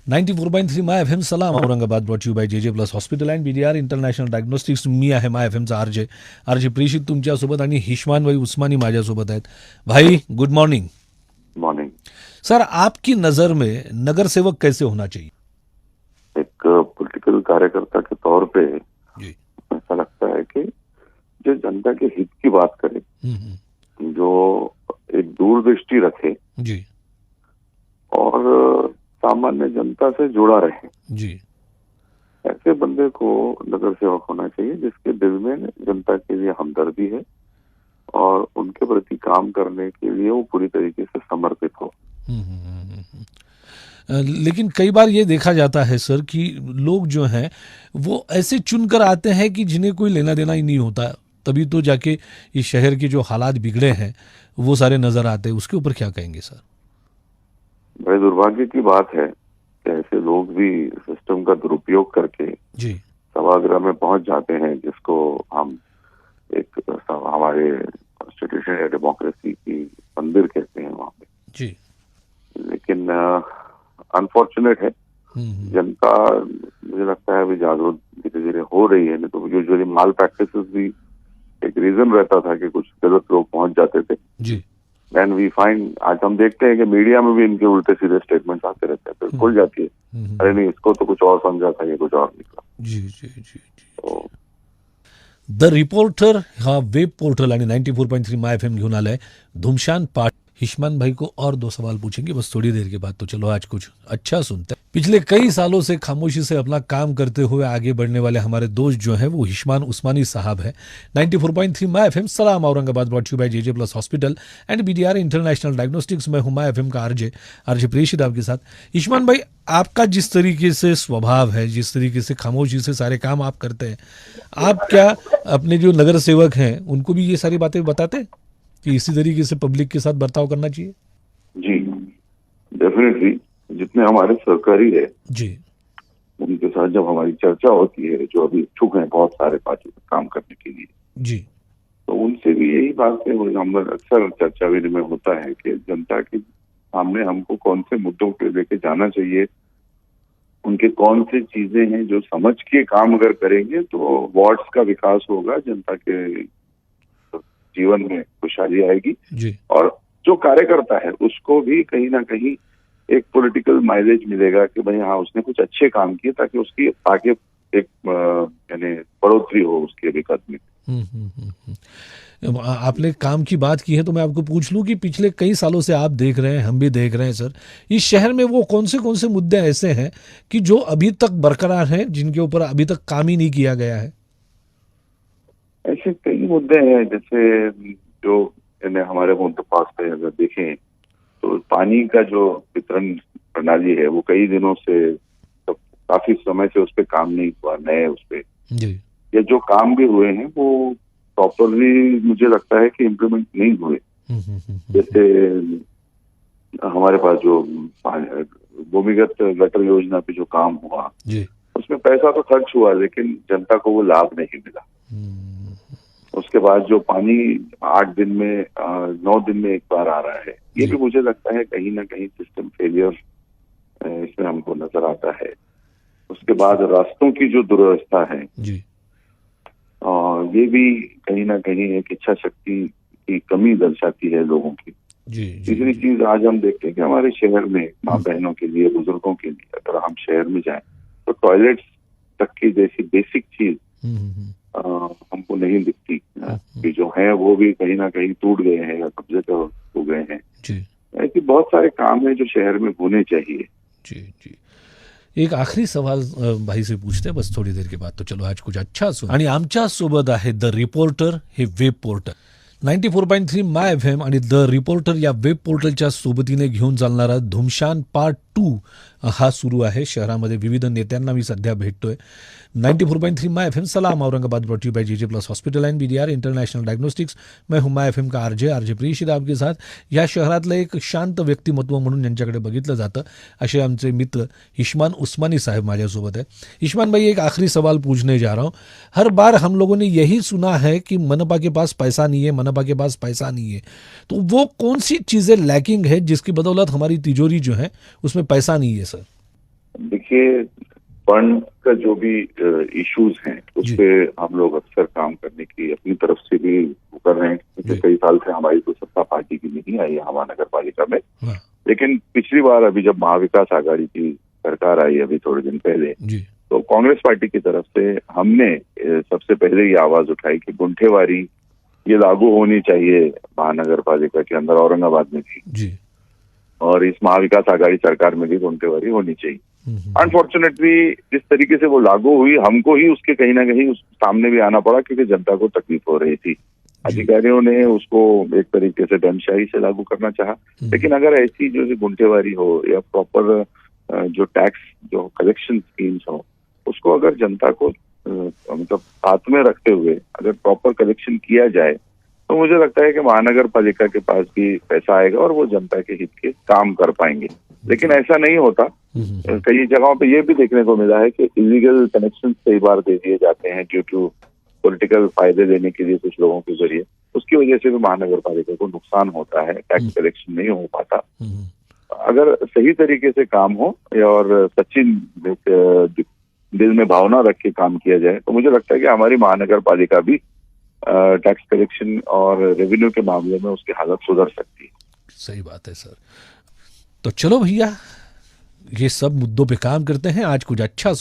94.3 my FM सलाम Aurangabad brought you by JJ plus hospital and BDR international diagnostics. मी आहे my एफएमचा RJ प्रेषित तुमच्यासोबत आणि हिशमान भाई उस्मानी माझ्यासोबत आहेत. भाई गुड मॉर्निंग. मॉर्निंग. सर, आपकी नज़र में नगर सेवक कैसे होना चाहिए? एक पॉलिटिकल कार्यकर्ता के तौर पे जी. ऐसा लगता है कि जो जनता के हित की बात करे, जो एक दूरदृष्टि रखे जी और सामान्य जनता से जुड़ा रहे, जी, ऐसे बंदे को नगर सेवक होना चाहिए जिसके दिल में जनता के लिए हमदर्दी है और उनके प्रति काम करने के लिए वो पूरी तरीके से समर्पित हो. लेकिन कई बार ये देखा जाता है सर कि लोग जो हैं वो ऐसे चुनकर आते हैं कि जिन्हें कोई लेना देना ही नहीं होता, तभी तो जाके इस शहर के जो हालात बिगड़े हैं वो सारे नजर आते हैं. उसके ऊपर क्या कहेंगे सर? बड़े दुर्भाग्य की बात है कि ऐसे लोग भी सिस्टम का दुरुपयोग करके जी सभागृह में पहुंच जाते हैं, जिसको हम एक हमारे कॉन्स्टिट्यूशन या डेमोक्रेसी की मंदिर कहते हैं वहां पे जी. लेकिन अनफॉर्चुनेट है, जनता मुझे लगता है अभी जागरूक धीरे धीरे हो रही है. नहीं तो यूजुअली माल प्रैक्टिसेस भी एक रीजन रहता था कि कुछ गलत लोग पहुंच जाते थे. जी. एंड वी फाइंड, आज हम देखते हैं कि मीडिया में भी इनके उल्टे सीधे स्टेटमेंट्स आते रहते हैं, फिर खुल जाती है अरे नहीं इसको तो कुछ और समझा था, ये कुछ और निकला. जी जी जी जी. तो द रिपोर्टर हा वेब पोर्टल आणि 94.3 माय एफएम घेऊन आलाय धुमशान पाठ. हिशमान भाई को और 2 सवाल पूछेंगे बस थोड़ी देर के बाद. तो चलो आज कुछ अच्छा सुनते हैं. पिछले कई सालों से खामोशी से अपना काम करते हुए आगे बढ़ने वाले हमारे दोस्त जो हैं वो हिशमान उस्मानी साहब हैं. 94.3 माय एफएम सलाम Aurangabad brought you by JJ plus hospital and BDR international diagnostics में हूं माय एफएम का आरजे प्रेषित आपके साथ. हिशमान भाई, आपका जिस तरीके से स्वभाव है, जिस तरीके से खामोशी से सारे काम आप करते हैं, आप क्या अपने जो नगर सेवक हैं उनको भी ये सारी बातें बताते हैं कि इसी तरीके से पब्लिक के साथ बर्ताव करना चाहिए? जी डेफिनेटली, जितने हमारे सरकारी है जी उनके साथ जब हमारी चर्चा होती है, जो अभी इच्छुक हैं बहुत सारे पार्टी में काम करने के लिए, जी, तो उनसे भी यही बात है, हम अक्सर चर्चा विनिमय होता है कि जनता के सामने हमको कौन से मुद्दों को लेके जाना चाहिए, उनके कौन सी चीजें हैं जो समझ के काम अगर करेंगे तो वार्ड्स का विकास होगा, जनता के जीवन में खुशहाली आएगी जी, और जो कार्यकर्ता है उसको भी कहीं ना कहीं एक पॉलिटिकल माइलेज मिलेगा कि भाई हाँ उसने कुछ अच्छे काम किए, ताकि उसकी आगे एक यानी बढ़ोतरी हो उसके विकास में. आपने काम की बात की है तो मैं आपको पूछ लूं कि पिछले कई सालों से आप देख रहे हैं, हम भी देख रहे हैं सर, इस शहर में वो कौन से मुद्दे ऐसे हैं कि जो अभी तक बरकरार हैं, जिनके ऊपर अभी तक काम ही नहीं किया गया है? ऐसे कई मुद्दे हैं, जैसे जो हमारे मुद्दे पास पे अगर देखें तो पानी का जो वितरण प्रणाली है वो कई दिनों से, तो काफी समय से उस पर काम नहीं हुआ. नए उस पे ये जो काम भी हुए हैं वो प्रॉपरली मुझे लगता है कि इम्प्लीमेंट नहीं हुए. जैसे हमारे पास जो भूमिगत गटर योजना पे जो काम हुआ उसमें पैसा तो खर्च हुआ लेकिन जनता को वो लाभ नहीं मिला. उसके बाद जो पानी 8 दिन में 9 दिन में एक बार आ रहा है, ये भी मुझे लगता है कहीं ना कहीं सिस्टम फेलियर इसमें हमको नजर आता है. उसके बाद रास्तों की जो दुर्व्यवस्था है जी, ये भी कहीं ना कहीं एक इच्छा शक्ति की कमी दर्शाती है लोगों की. तीसरी चीज आज हम देखते हैं कि हमारे शहर में माँ बहनों के लिए, बुजुर्गों के लिए अगर हम शहर में जाएं तो टॉयलेट्स तक की जैसी बेसिक चीज हमको नहीं दिखती. कि जो है वो भी कहीं ना कहीं टूट गए हैं या कब्जे पे हो गए हैं. ऐसे बहुत सारे काम है जो शहर में होने चाहिए. जी जी. एक आखरी सवाल भाई से पूछते हैं बस थोड़ी देर के बाद. तो चलो आज कुछ अच्छा सुन. आणि आमच्या सोबत आहे द रिपोर्टर हे वेब पोर्टल. 94.3 माय एफएम आणि द रिपोर्टर या वेब पोर्टलच्या सोबतीने घेऊन चालणारा धुमशान पार्ट 2 हा सुरू आहे शहरामध्ये. विविध नेत्यांना मी सध्या भेटतोय. 94.3 माय एफएम सलाम Aurangabad brought you by GJ plus hospital and BDR international diagnostics. मैं हूं माय एफएम का आरजे प्रियशित आपके साथ. या शहरातलं एक शांत व्यक्तिमत्व म्हणून यांच्याकडे बघितलं जातं असे आमचे मित्र हिशमान उस्मानी साहब माझ्यासोबत है. हिशमान भाई, एक आखिरी सवाल पूछने जा रहा हूँ. हर बार हम लोगों ने यही सुना है कि मनपा के पास पैसा नहीं है, मनपा के पास पैसा नहीं है. तो वो कौन सी चीजें लैकिंग है जिसकी बदौलत हमारी तिजोरी जो है उसमें पैसा नहीं है सर? देखिए, फंड का जो भी इश्यूज हैं उस जी. पे हम लोग अक्सर काम करने की अपनी तरफ से भी वो कर रहे हैं, क्योंकि जी. कई साल से हमारी तो सत्ता पार्टी की नहीं आई है महानगर पालिका में. हाँ. लेकिन पिछली बार अभी जब महाविकास आघाड़ी की सरकार आई अभी थोड़े दिन पहले, जी. तो कांग्रेस पार्टी की तरफ से हमने सबसे पहले ये आवाज उठाई कि गुंठेवारी ये लागू होनी चाहिए महानगर पालिका के अंदर, औरंगाबाद में भी, जी. और इस महाविकास आघाड़ी सरकार में भी गुंठेवारी होनी चाहिए. अनफॉर्चुनेटली जिस तरीके से वो लागू हुई, हमको ही उसके कहीं ना कहीं उस सामने भी आना पड़ा, क्योंकि जनता को तकलीफ हो रही थी. अधिकारियों ने उसको एक तरीके से डंशाई से लागू करना चाहा. लेकिन अगर ऐसी जो गुंठेवारी हो या प्रॉपर जो टैक्स जो कलेक्शन स्कीम्स हो, उसको अगर जनता को मतलब साथ में रखते हुए अगर प्रॉपर कलेक्शन किया जाए, तो मुझे लगता है कि महानगर पालिका के पास भी पैसा आएगा और वो जनता के हित के काम कर पाएंगे. लेकिन ऐसा नहीं होता. कई जगहों पे ये भी देखने को मिला है कि इलीगल कनेक्शन कई बार दे दिए जाते हैं ड्यू टू पॉलिटिकल फायदे लेने के लिए कुछ लोगों के जरिए. उसकी वजह से भी महानगर पालिका को नुकसान होता है, टैक्स कलेक्शन नहीं हो पाता. अगर सही तरीके से काम हो और सच्ची दिल में भावना रख के काम किया जाए, तो मुझे लगता है कि हमारी महानगर पालिका भी टैक्स कलेक्शन और रेवेन्यू के मामले में उसकी हालत सुधर सकती है. सही बात है सर. तो चलो भैया, ये सब मुद्दों पे काम करते हैं. आज कुछ अच्छा सुन